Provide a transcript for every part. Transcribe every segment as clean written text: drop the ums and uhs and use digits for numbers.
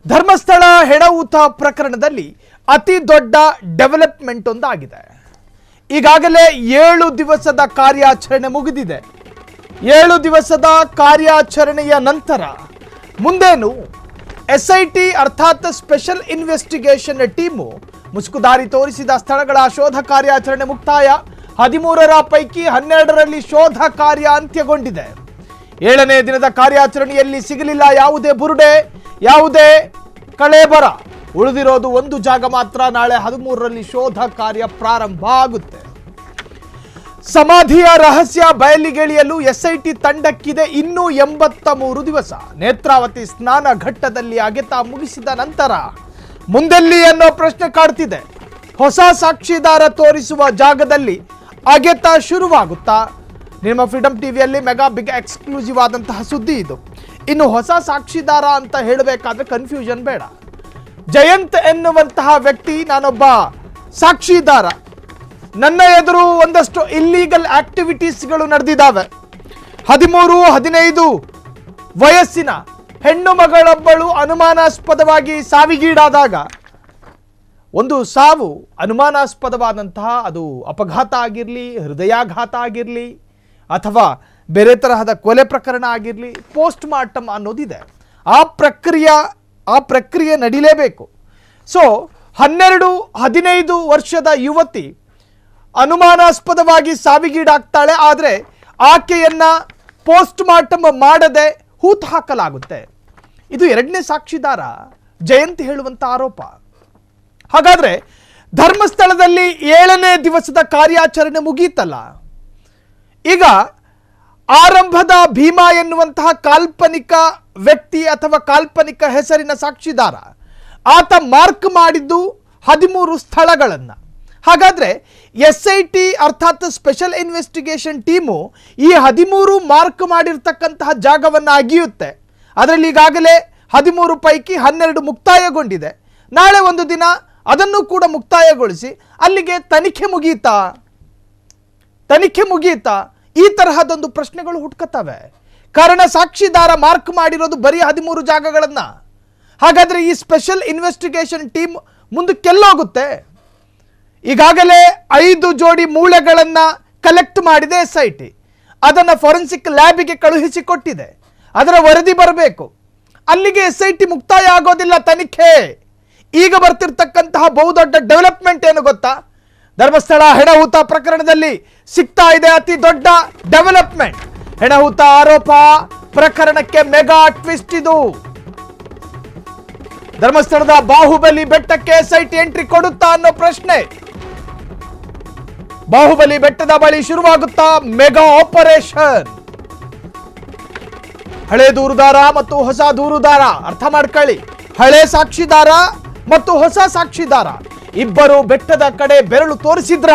ಧರ್ಮಸ್ಥಳ ಹೆಣಊತ ಪ್ರಕರಣದಲ್ಲಿ ಅತಿ ದೊಡ್ಡ ಡೆವಲಪ್ಮೆಂಟ್ ಒಂದಾಗಿದೆ. ಈಗಾಗಲೇ 7 ದಿವಸದ ಕಾರ್ಯಾಚರಣೆ ಮುಗಿದಿದೆ. 7 ದಿವಸದ ಕಾರ್ಯಾಚರಣೆಯ ನಂತರ ಮುಂದೇನು SIT ಅರ್ಥಾತ್ ಸ್ಪೆಷಲ್ ಇನ್ವೆಸ್ಟಿಗೇಷನ್ ಟೀಮು ಮುಸುಕುದಾರಿ ತೋರಿಸಿದ ಸ್ಥಳಗಳ ಶೋಧ ಕಾರ್ಯಾಚರಣೆ ಮುಕ್ತಾಯ. 13ರ ಪೈಕಿ 12ರಲ್ಲಿ ಶೋಧ ಕಾರ್ಯ ಅಂತ್ಯಗೊಂಡಿದೆ. 7ನೇ ದಿನದ ಕಾರ್ಯಾಚರಣೆಯಲ್ಲಿ ಸಿಗಲಿಲ್ಲ ಯಾವುದೇ ಬುರುಡೆ, ಯಾವುದೇ ಕಳೇಬರ. ಉಳಿದಿರೋದು ಒಂದು ಜಾಗ ಮಾತ್ರ. ನಾಳೆ 13ರಲ್ಲಿ ಶೋಧ ಕಾರ್ಯ ಪ್ರಾರಂಭ ಆಗುತ್ತೆ. ಸಮಾಧಿಯ ರಹಸ್ಯ ಬಯಲಿಗೆಳೆಯಲು SIT ತಂಡಕ್ಕಿದೆ ಇನ್ನೂ 83 ದಿವಸ. ನೇತ್ರಾವತಿ ಸ್ನಾನ ಘಟ್ಟದಲ್ಲಿ ಅಗೆತ ಮುಗಿಸಿದ ನಂತರ ಮುಂದೆಲ್ಲಿ ಅನ್ನೋ ಪ್ರಶ್ನೆ ಕಾಡ್ತಿದೆ. ಹೊಸ ಸಾಕ್ಷಿದಾರ ತೋರಿಸುವ ಜಾಗದಲ್ಲಿ ಅಗೆತ ಶುರುವಾಗುತ್ತಾ? ನಿಮ್ಮ ಫ್ರೀಡಂ ಟಿವಿಯಲ್ಲಿ ಮೆಗಾ ಬಿಗ್ ಎಕ್ಸ್ಕ್ಲೂಸಿವ್ ಆದಂತಹ ಸುದ್ದಿ ಇದು. ಇನ್ನು ಹೊಸ ಸಾಕ್ಷಿದಾರ ಅಂತ ಹೇಳಬೇಕಾದ್ರೆ ಕನ್ಫ್ಯೂಷನ್ ಬೇಡ. ಜಯಂತ್ ಎನ್ನುವಂತಹ ವ್ಯಕ್ತಿ ನಾನೊಬ್ಬ ಸಾಕ್ಷಿದಾರ, ನನ್ನ ಎದುರು ಒಂದಷ್ಟು ಇಲ್ಲೀಗಲ್ ಆಕ್ಟಿವಿಟೀಸ್ಗಳು ನಡೆದಿದ್ದಾವೆ. 13-15 ವಯಸ್ಸಿನ ಹೆಣ್ಣು ಮಗಳೊಬ್ಬಳು ಅನುಮಾನಾಸ್ಪದವಾಗಿ ಸಾವಿಗೀಡಾದಾಗ, ಒಂದು ಸಾವು ಅನುಮಾನಾಸ್ಪದವಾದಂತಹ, ಅದು ಅಪಘಾತ ಆಗಿರಲಿ, ಹೃದಯಾಘಾತ ಆಗಿರಲಿ, ಅಥವಾ ಬೇರೆ ತರಹದ ಕೊಲೆ ಪ್ರಕರಣ ಆಗಿರಲಿ, ಪೋಸ್ಟ್ ಮಾರ್ಟಮ್ ಅನ್ನೋದಿದೆ. ಆ ಪ್ರಕ್ರಿಯೆ ನಡೀಲೇಬೇಕು. ಸೊ 12-15 ವರ್ಷದ ಯುವತಿ ಅನುಮಾನಾಸ್ಪದವಾಗಿ ಸಾವಿಗೀಡಾಗ್ತಾಳೆ. ಆದರೆ ಆಕೆಯನ್ನ ಪೋಸ್ಟ್ ಮಾರ್ಟಮ್ ಮಾಡದೆ ಹೂತು ಹಾಕಲಾಗುತ್ತೆ. ಇದು 2ನೇ ಸಾಕ್ಷಿದಾರ ಜಯಂತ್ ಹೇಳುವಂಥ ಆರೋಪ. ಹಾಗಾದ್ರೆ ಧರ್ಮಸ್ಥಳದಲ್ಲಿ 7ನೇ ದಿವಸದ ಕಾರ್ಯಾಚರಣೆ ಮುಗೀತಲ್ಲ. ಈಗ ಆರಂಭದ ಭೀಮಾ ಎನ್ನುವಂತಹ ಕಾಲ್ಪನಿಕ ವ್ಯಕ್ತಿ ಅಥವಾ ಕಾಲ್ಪನಿಕ ಹೆಸರಿನ ಸಾಕ್ಷಿದಾರ, ಆತ ಮಾರ್ಕ್ ಮಾಡಿದ್ದು 13 ಸ್ಥಳಗಳನ್ನು. ಹಾಗಾದರೆ SIT ಅರ್ಥಾತ್ ಸ್ಪೆಷಲ್ ಇನ್ವೆಸ್ಟಿಗೇಷನ್ ಟೀಮು ಈ 13 ಮಾರ್ಕ್ ಮಾಡಿರ್ತಕ್ಕಂತಹ ಜಾಗವನ್ನು ಅಗಿಯುತ್ತೆ. ಅದರಲ್ಲಿ ಈಗಾಗಲೇ 13 ಪೈಕಿ 12 ಮುಕ್ತಾಯಗೊಂಡಿದೆ. ನಾಳೆ ಒಂದು ದಿನ ಅದನ್ನು ಕೂಡ ಮುಕ್ತಾಯಗೊಳಿಸಿ ಅಲ್ಲಿಗೆ ತನಿಖೆ ಮುಗಿಯಿತಾ? ಈ ತರಹದೊಂದು ಪ್ರಶ್ನೆಗಳು ಹುಟ್ಕತ್ತವೆ. ಕಾರಣ ಸಾಕ್ಷಿದಾರ ಮಾರ್ಕ್ ಮಾಡಿರೋದು ಬರೀ 13 ಜಾಗಗಳನ್ನು. ಹಾಗಾದರೆ ಈ ಸ್ಪೆಷಲ್ ಇನ್ವೆಸ್ಟಿಗೇಷನ್ ಟೀಮ್ ಮುಂದಕ್ಕೆಲ್ಲೋಗುತ್ತೆ? ಈಗಾಗಲೇ 5 ಜೋಡಿ ಮೂಳೆಗಳನ್ನು ಕಲೆಕ್ಟ್ ಮಾಡಿದೆ SIT. ಅದನ್ನು ಫಾರೆನ್ಸಿಕ್ ಲ್ಯಾಬಿಗೆ ಕಳುಹಿಸಿಕೊಟ್ಟಿದೆ. ಅದರ ವರದಿ ಬರಬೇಕು. ಅಲ್ಲಿಗೆ SIT ಮುಕ್ತಾಯ ಆಗೋದಿಲ್ಲ ತನಿಖೆ. ಈಗ ಬರ್ತಿರ್ತಕ್ಕಂತಹ ಬಹುದೊಡ್ಡ ಡೆವಲಪ್ಮೆಂಟ್ ಏನು ಗೊತ್ತಾ? ಧರ್ಮಸ್ಥಳ ಹೆಣಹೂತ ಪ್ರಕರಣದಲ್ಲಿ ಸಿಗ್ತಾ ಇದೆ ಅತಿ ದೊಡ್ಡ ಡೆವಲಪ್ಮೆಂಟ್. ಹೆಣಹೂತ ಆರೋಪ ಪ್ರಕರಣಕ್ಕೆ ಮೆಗಾ ಟ್ವಿಸ್ಟ್ ಇದು. ಧರ್ಮಸ್ಥಳದ ಬಾಹುಬಲಿ ಬೆಟ್ಟಕ್ಕೆ SIT ಎಂಟ್ರಿ ಕೊಡುತ್ತಾ ಅನ್ನೋ ಪ್ರಶ್ನೆ. ಬಾಹುಬಲಿ ಬೆಟ್ಟದ ಬಳಿ ಶುರುವಾಗುತ್ತಾ ಮೆಗಾ ಆಪರೇಷನ್. ಹಳೆ ದೂರುದಾರ ಮತ್ತು ಹೊಸ ದೂರುದಾರ, ಅರ್ಥ ಮಾಡ್ಕೊಳ್ಳಿ. ಹಳೆ ಸಾಕ್ಷಿದಾರ ಮತ್ತು ಹೊಸ ಸಾಕ್ಷಿದಾರ ಇಬ್ಬರು ಬೆಟ್ಟದ ಕಡೆ ಬೆರಳು ತೋರಿಸಿದ್ರ.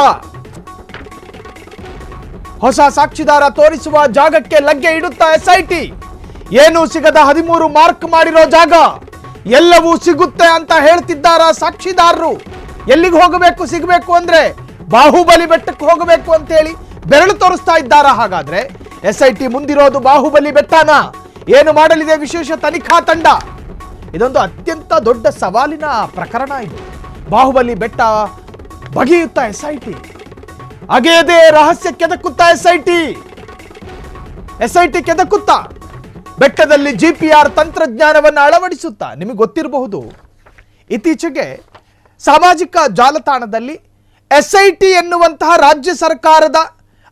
ಹೊಸ ಸಾಕ್ಷಿದಾರ ತೋರಿಸುವ ಜಾಗಕ್ಕೆ ಲಗ್ಗೆ ಇಡುತ್ತಾ SIT. ಏನು ಸಿಗದ 13 ಮಾರ್ಕ್ ಮಾಡಿರೋ ಜಾಗ ಎಲ್ಲವೂ ಸಿಗುತ್ತೆ ಅಂತ ಹೇಳ್ತಿದ್ದಾರ ಸಾಕ್ಷಿದಾರರು. ಎಲ್ಲಿಗೆ ಹೋಗಬೇಕು ಸಿಗಬೇಕು ಅಂದ್ರೆ ಬಾಹುಬಲಿ ಬೆಟ್ಟಕ್ಕೆ ಹೋಗಬೇಕು ಅಂತ ಹೇಳಿ ಬೆರಳು ತೋರಿಸ್ತಾ ಇದ್ದಾರ. ಹಾಗಾದ್ರೆ SIT ಮುಂದಿರೋದು ಬಾಹುಬಲಿ ಬೆಟ್ಟನ? ಏನು ಮಾಡಲಿದೆ ವಿಶೇಷ ತನಿಖಾ ತಂಡ? ಇದೊಂದು ಅತ್ಯಂತ ದೊಡ್ಡ ಸವಾಲಿನ ಪ್ರಕರಣ ಇದು. ಬಾಹುಬಲಿ ಬೆಟ್ಟ ಬಗೆಯುತ್ತಾ SIT, ಅಗೆಯದೇ ರಹಸ್ಯ ಕೆದಕುತ್ತಾ SIT ಕೆದಕುತ್ತಾ ಬೆಟ್ಟದಲ್ಲಿ GPR ತಂತ್ರಜ್ಞಾನವನ್ನು ಅಳವಡಿಸುತ್ತಾ. ನಿಮಗೆ ಗೊತ್ತಿರಬಹುದು, ಇತ್ತೀಚೆಗೆ ಸಾಮಾಜಿಕ ಜಾಲತಾಣದಲ್ಲಿ SIT ಎನ್ನುವಂತಹ ರಾಜ್ಯ ಸರ್ಕಾರದ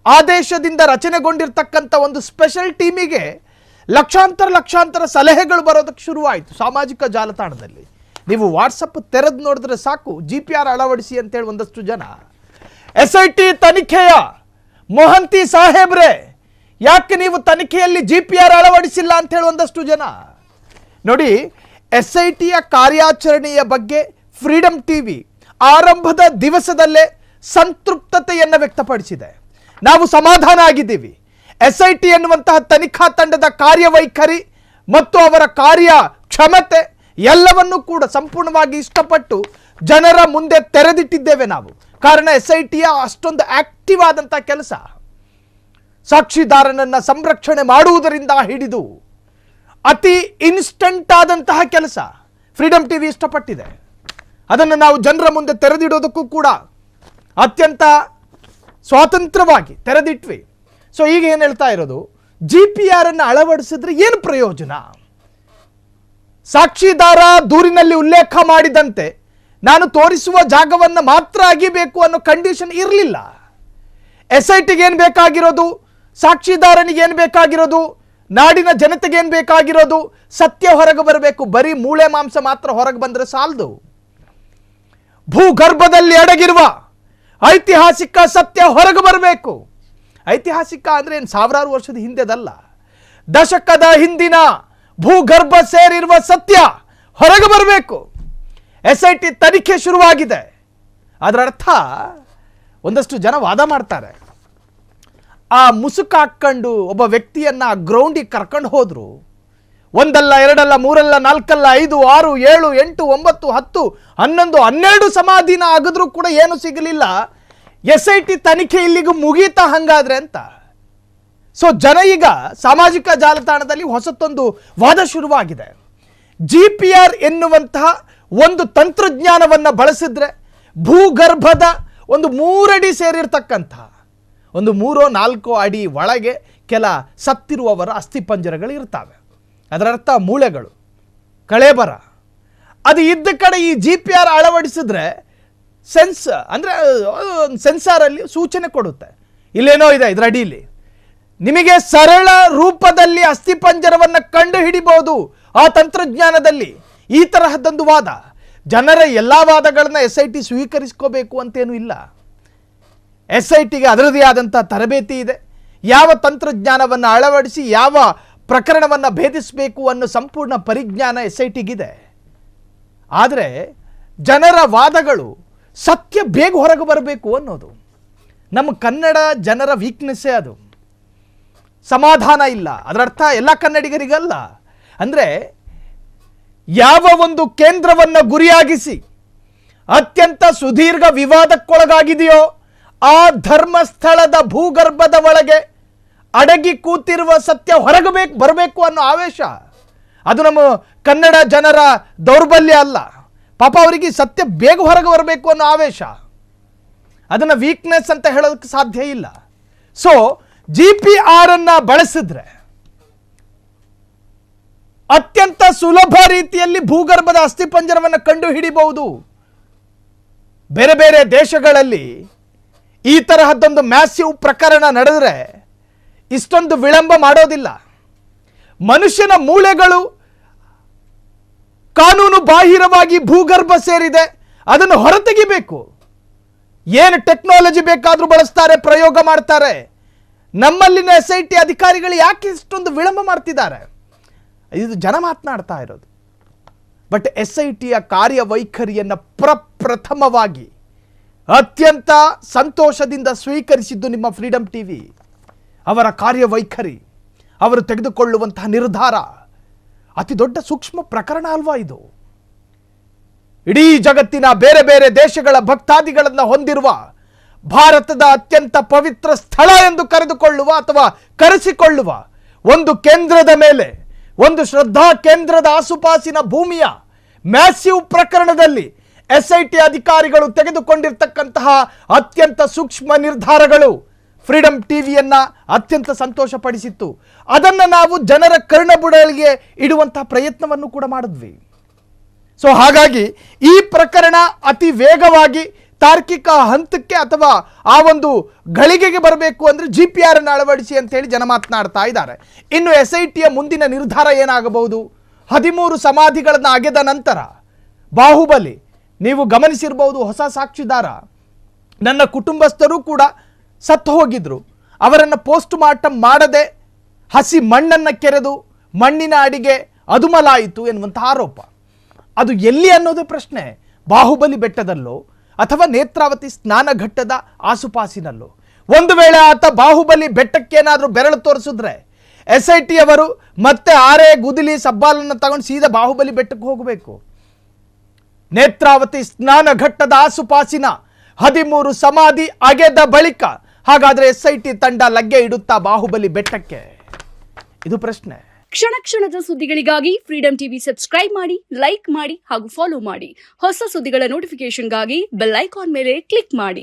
ಆದೇಶದಿಂದ ರಚನೆಗೊಂಡಿರ್ತಕ್ಕಂಥ ಒಂದು ಸ್ಪೆಷಲ್ ಟೀಮಿಗೆ ಲಕ್ಷಾಂತರ ಸಲಹೆಗಳು ಬರೋದಕ್ಕೆ ಶುರುವಾಯಿತು ಸಾಮಾಜಿಕ ಜಾಲತಾಣದಲ್ಲಿ. ನೀವು ವಾಟ್ಸಪ್ ತೆರೆದು ನೋಡಿದ್ರೆ ಸಾಕು, GPR ಅಳವಡಿಸಿ ಅಂತೇಳಿ ಒಂದಷ್ಟು ಜನ. SIT ತನಿಖೆಯ ಮೊಹಂತಿ ಸಾಹೇಬ್ರೆ, ಯಾಕೆ ನೀವು ತನಿಖೆಯಲ್ಲಿ GPR ಅಳವಡಿಸಿಲ್ಲ ಅಂತೇಳಿ ಒಂದಷ್ಟು ಜನ. ನೋಡಿ, SITಯ ಕಾರ್ಯಾಚರಣೆಯ ಬಗ್ಗೆ ಫ್ರೀಡಂ ಟಿವಿ ಆರಂಭದ ದಿವಸದಲ್ಲೇ ಸಂತೃಪ್ತತೆಯನ್ನು ವ್ಯಕ್ತಪಡಿಸಿದೆ. ನಾವು ಸಮಾಧಾನ ಆಗಿದ್ದೀವಿ. SIT ಎನ್ನುವಂತಹ ತನಿಖಾ ತಂಡದ ಕಾರ್ಯವೈಖರಿ ಮತ್ತು ಅವರ ಕಾರ್ಯ ಕ್ಷಮತೆ ಎಲ್ಲವನ್ನೂ ಕೂಡ ಸಂಪೂರ್ಣವಾಗಿ ಇಷ್ಟಪಟ್ಟು ಜನರ ಮುಂದೆ ತೆರೆದಿಟ್ಟಿದ್ದೇವೆ ನಾವು. ಕಾರಣ SITಯ ಅಷ್ಟೊಂದು ಆಕ್ಟಿವ್ ಆದಂಥ ಕೆಲಸ. ಸಾಕ್ಷಿದಾರನನ್ನ ಸಂರಕ್ಷಣೆ ಮಾಡುವುದರಿಂದ ಹಿಡಿದು ಅತಿ ಇನ್ಸ್ಟಂಟ್ ಆದಂತಹ ಕೆಲಸ. ಫ್ರೀಡಮ್ ಟಿವಿ ಇಷ್ಟಪಟ್ಟಿದೆ. ಅದನ್ನು ನಾವು ಜನರ ಮುಂದೆ ತೆರೆದಿಡೋದಕ್ಕೂ ಕೂಡ ಅತ್ಯಂತ ಸ್ವಾತಂತ್ರ್ಯವಾಗಿ ತೆರೆದಿಟ್ವಿ. ಸೊ ಈಗ ಏನು ಹೇಳ್ತಾ ಇರೋದು, GPR ಅನ್ನು ಅಳವಡಿಸಿದ್ರೆ ಏನು ಪ್ರಯೋಜನ? ಸಾಕ್ಷಿದಾರ ದೂರಿನಲ್ಲಿ ಉಲ್ಲೇಖ ಮಾಡಿದಂತೆ ನಾನು ತೋರಿಸುವ ಜಾಗವನ್ನು ಮಾತ್ರ ಅಗಿಬೇಕು ಅನ್ನೋ ಕಂಡೀಷನ್ ಇರಲಿಲ್ಲ. SITಗೆ ಏನು ಬೇಕಾಗಿರೋದು, ಸಾಕ್ಷಿದಾರನಿಗೆ ಏನು ಬೇಕಾಗಿರೋದು, ನಾಡಿನ ಜನತೆಗೆ ಏನು ಬೇಕಾಗಿರೋದು, ಸತ್ಯ ಹೊರಗೆ ಬರಬೇಕು. ಬರೀ ಮೂಳೆ ಮಾಂಸ ಮಾತ್ರ ಹೊರಗೆ ಬಂದರೆ ಸಾಲದು. ಭೂಗರ್ಭದಲ್ಲಿ ಅಡಗಿರುವ ಐತಿಹಾಸಿಕ ಸತ್ಯ ಹೊರಗೆ ಬರಬೇಕು. ಐತಿಹಾಸಿಕ ಅಂದರೆ ಏನು ಸಾವಿರಾರು ವರ್ಷದ ಹಿಂದೆದಲ್ಲ, ದಶಕದ ಹಿಂದಿನ ಭೂಗರ್ಭ ಸೇರಿರುವ ಸತ್ಯ ಹೊರಗೆ ಬರಬೇಕು. SIT ತನಿಖೆ ಶುರುವಾಗಿದೆ. ಅದರ ಅರ್ಥ ಒಂದಷ್ಟು ಜನ ವಾದ ಮಾಡ್ತಾರೆ, ಆ ಮುಸುಕು ಹಾಕ್ಕೊಂಡು ಒಬ್ಬ ವ್ಯಕ್ತಿಯನ್ನು ಗ್ರೌಂಡಿಗೆ ಕರ್ಕೊಂಡು ಹೋದ್ರು, ಒಂದಲ್ಲ ಎರಡಲ್ಲ ಮೂರಲ್ಲ ನಾಲ್ಕಲ್ಲ 5 6 7 8 9 10 11 12 ಸಮಾಧಿನ ಆಗಿದ್ರೂ ಕೂಡ ಏನು ಸಿಗಲಿಲ್ಲ. SIT ತನಿಖೆ ಇಲ್ಲಿಗೂ ಮುಗೀತಾ ಹಂಗಾದ್ರೆ ಅಂತ. ಸೊ ಜನ ಈಗ ಸಾಮಾಜಿಕ ಜಾಲತಾಣದಲ್ಲಿ ಹೊಸತೊಂದು ವಾದ ಶುರುವಾಗಿದೆ. GPR ಎನ್ನುವಂತಹ ಒಂದು ತಂತ್ರಜ್ಞಾನವನ್ನು ಬಳಸಿದ್ರೆ ಭೂಗರ್ಭದ ಒಂದು 3 ಅಡಿ ಸೇರಿರ್ತಕ್ಕಂಥ ಒಂದು 3-4 ಅಡಿ ಒಳಗೆ ಕೆಲ ಸತ್ತಿರುವವರ ಅಸ್ಥಿಪಂಜರಗಳು ಇರ್ತವೆ. ಅದರರ್ಥ ಮೂಳೆಗಳು, ಕಳೇಬರ. ಅದು ಇದ್ದ ಕಡೆ ಈ GPR ಅಳವಡಿಸಿದ್ರೆ ಅಂದರೆ ಸೆನ್ಸಾರಲ್ಲಿ ಸೂಚನೆ ಕೊಡುತ್ತೆ, ಇಲ್ಲೇನೋ ಇದೆ ಇದರ ಅಡಿಯಲ್ಲಿ, ನಿಮಗೆ ಸರಳ ರೂಪದಲ್ಲಿ ಅಸ್ಥಿಪಂಜರವನ್ನು ಕಂಡು ಹಿಡಿಬಹುದು ಆ ತಂತ್ರಜ್ಞಾನದಲ್ಲಿ. ಈ ತರಹದ್ದೊಂದು ವಾದ. ಜನರ ಎಲ್ಲ ವಾದಗಳನ್ನ SIT ಸ್ವೀಕರಿಸ್ಕೋಬೇಕು ಅಂತೇನೂ ಇಲ್ಲ. SITಗೆ ಅದರದೇ ಆದಂಥ ತರಬೇತಿ ಇದೆ. ಯಾವ ತಂತ್ರಜ್ಞಾನವನ್ನು ಅಳವಡಿಸಿ ಯಾವ ಪ್ರಕರಣವನ್ನು ಭೇದಿಸಬೇಕು ಅನ್ನೋ ಸಂಪೂರ್ಣ ಪರಿಜ್ಞಾನ SITಗಿದೆ. ಆದರೆ ಜನರ ವಾದಗಳು ಸತ್ಯ ಬೇಗ ಹೊರಗೆ ಬರಬೇಕು ಅನ್ನೋದು ನಮ್ಮ ಕನ್ನಡ ಜನರ ವೀಕ್ನೆಸ್ಸೇ. ಅದು ಸಮಾಧಾನ ಇಲ್ಲ. ಅದರರ್ಥ ಎಲ್ಲ ಕನ್ನಡಿಗರಿಗಲ್ಲ. ಅಂದರೆ ಯಾವ ಒಂದು ಕೇಂದ್ರವನ್ನು ಗುರಿಯಾಗಿಸಿ ಅತ್ಯಂತ ಸುದೀರ್ಘ ವಿವಾದಕ್ಕೊಳಗಾಗಿದೆಯೋ ಆ ಧರ್ಮಸ್ಥಳದ ಭೂಗರ್ಭದ ಒಳಗೆ ಅಡಗಿ ಕೂತಿರುವ ಸತ್ಯ ಹೊರಗೆ ಬರಬೇಕು ಅನ್ನೋ ಆವೇಶ. ಅದು ನಮ್ಮ ಕನ್ನಡ ಜನರ ದೌರ್ಬಲ್ಯ ಅಲ್ಲ. ಪಾಪ ಅವರಿಗೆ ಸತ್ಯ ಬೇಗ ಹೊರಗೆ ಬರಬೇಕು ಅನ್ನೋ ಆವೇಶ. ಅದನ್ನು ವೀಕ್ನೆಸ್ ಅಂತ ಹೇಳೋದಕ್ಕೆ ಸಾಧ್ಯ ಇಲ್ಲ. ಸೊ GPR ಅನ್ನು ಬಳಸಿದ್ರೆ ಅತ್ಯಂತ ಸುಲಭ ರೀತಿಯಲ್ಲಿ ಭೂಗರ್ಭದ ಅಸ್ಥಿಪಂಜರವನ್ನು ಕಂಡು ಹಿಡಿಬಹುದು. ಬೇರೆ ಬೇರೆ ದೇಶಗಳಲ್ಲಿ ಈ ತರಹದ್ದೊಂದು ಮ್ಯಾಸಿವ್ ಪ್ರಕರಣ ನಡೆದರೆ ಇಷ್ಟೊಂದು ವಿಳಂಬ ಮಾಡೋದಿಲ್ಲ. ಮನುಷ್ಯನ ಮೂಳೆಗಳು ಕಾನೂನು ಬಾಹಿರವಾಗಿ ಭೂಗರ್ಭ ಸೇರಿದೆ, ಅದನ್ನು ಹೊರತೆಗಿಬೇಕು. ಏನು ಟೆಕ್ನಾಲಜಿ ಬೇಕಾದರೂ ಬಳಸ್ತಾರೆ, ಪ್ರಯೋಗ ಮಾಡ್ತಾರೆ. ನಮ್ಮಲ್ಲಿನ SIT ಅಧಿಕಾರಿಗಳು ಯಾಕೆ ಇಷ್ಟೊಂದು ವಿಳಂಬ ಮಾಡ್ತಿದ್ದಾರೆ? ಇದು ಜನ ಮಾತನಾಡ್ತಾ ಇರೋದು. ಬಟ್ SITಯ ಕಾರ್ಯವೈಖರಿಯನ್ನು ಪ್ರಪ್ರಥಮವಾಗಿ ಅತ್ಯಂತ ಸಂತೋಷದಿಂದ ಸ್ವೀಕರಿಸಿದ್ದು ನಿಮ್ಮ ಫ್ರೀಡಮ್ ಟಿವಿ. ಅವರ ಕಾರ್ಯವೈಖರಿ, ಅವರು ತೆಗೆದುಕೊಳ್ಳುವಂತಹ ನಿರ್ಧಾರ ಅತಿ ದೊಡ್ಡ ಸೂಕ್ಷ್ಮ ಪ್ರಕರಣ ಅಲ್ವಾ ಇದು? ಇಡೀ ಜಗತ್ತಿನ ಬೇರೆ ಬೇರೆ ದೇಶಗಳ ಭಕ್ತಾದಿಗಳನ್ನು ಹೊಂದಿರುವ ಭಾರತದ ಅತ್ಯಂತ ಪವಿತ್ರ ಸ್ಥಳ ಎಂದು ಕರೆದುಕೊಳ್ಳುವ ಅಥವಾ ಕರೆಸಿಕೊಳ್ಳುವ ಒಂದು ಕೇಂದ್ರದ ಮೇಲೆ, ಒಂದು ಶ್ರದ್ಧಾ ಕೇಂದ್ರದ ಆಸುಪಾಸಿನ ಭೂಮಿಯ ಮ್ಯಾಸಿವ್ ಪ್ರಕರಣದಲ್ಲಿ SIT ಅಧಿಕಾರಿಗಳು ತೆಗೆದುಕೊಂಡಿರ್ತಕ್ಕಂತಹ ಅತ್ಯಂತ ಸೂಕ್ಷ್ಮ ನಿರ್ಧಾರಗಳು ಫ್ರೀಡಮ್ ಟಿವಿಯನ್ನ ಅತ್ಯಂತ ಸಂತೋಷಪಡಿಸಿತ್ತು. ಅದನ್ನು ನಾವು ಜನರ ಕರ್ಣಬುಡಲಿಗೆ ಇಡುವಂತಹ ಪ್ರಯತ್ನವನ್ನು ಕೂಡ ಮಾಡಿದ್ವಿ. ಸೊ ಹಾಗಾಗಿ ಈ ಪ್ರಕರಣ ಅತಿ ವೇಗವಾಗಿ ತಾರ್ಕಿಕ ಹಂತಕ್ಕೆ ಅಥವಾ ಆ ಒಂದು ಗಳಿಗೆಗೆ ಬರಬೇಕು ಅಂದರೆ GPR ಅನ್ನು ಅಳವಡಿಸಿ ಅಂತೇಳಿ ಜನ ಮಾತನಾಡ್ತಾ ಇದ್ದಾರೆ. ಇನ್ನು SITಯ ಮುಂದಿನ ನಿರ್ಧಾರ ಏನಾಗಬಹುದು? 13 ಸಮಾಧಿಗಳನ್ನು ಅಗೆದ ನಂತರ ಬಾಹುಬಲಿ, ನೀವು ಗಮನಿಸಿರಬಹುದು, ಹೊಸ ಸಾಕ್ಷಿದಾರ, ನನ್ನ ಕುಟುಂಬಸ್ಥರು ಕೂಡ ಸತ್ತು ಹೋಗಿದ್ರು, ಅವರನ್ನು ಪೋಸ್ಟ್ ಮಾರ್ಟಮ್ ಮಾಡದೆ ಹಸಿ ಮಣ್ಣನ್ನು ಕೆರೆದು ಮಣ್ಣಿನ ಅಡಿಗೆ ಅದುಮಲಾಯಿತು ಎನ್ನುವಂಥ ಆರೋಪ. ಅದು ಎಲ್ಲಿ ಅನ್ನೋದು ಪ್ರಶ್ನೆ. ಬಾಹುಬಲಿ ಬೆಟ್ಟದಲ್ಲೋ ಅಥವಾ ನೇತ್ರಾವತಿ ಸ್ನಾನಘಟ್ಟದ ಆಸುಪಾಸಿನಲ್ಲೋ. ಒಂದು ವೇಳೆ ಆತ ಬಾಹುಬಲಿ ಬೆಟ್ಟಕ್ಕೇನಾದರೂ ಬೆರಳು ತೋರಿಸಿದ್ರೆ SIT ಅವರು ಮತ್ತೆ ಆರೆ ಗುದಿಲಿ ಸಬ್ಬಾಲನ್ನು ತಗೊಂಡು ಸೀದಾ ಬಾಹುಬಲಿ ಬೆಟ್ಟಕ್ಕೆ ಹೋಗಬೇಕು. ನೇತ್ರಾವತಿ ಸ್ನಾನಘಟ್ಟದ ಆಸುಪಾಸಿನ 13 ಸಮಾಧಿ ಅಗೆದ ಬಳಿಕ ಹಾಗಾದರೆ SIT ತಂಡ ಲಗ್ಗೆ ಇಡುತ್ತಾ ಬಾಹುಬಲಿ ಬೆಟ್ಟಕ್ಕೆ? ಇದು ಪ್ರಶ್ನೆ. ಕ್ಷಣ ಕ್ಷಣದ ಸುದ್ದಿಗಳಿಗಾಗಿ ಫ್ರೀಡಂ ಟಿವಿ ಸಬ್ಸ್ಕ್ರೈಬ್ ಮಾಡಿ, ಲೈಕ್ ಮಾಡಿ ಹಾಗೂ ಫಾಲೋ ಮಾಡಿ. ಹೊಸ ಸುದ್ದಿಗಳ ನೋಟಿಫಿಕೇಶನ್ಗಾಗಿ ಬೆಲ್ ಐಕಾನ್ ಮೇಲೆ ಕ್ಲಿಕ್ ಮಾಡಿ.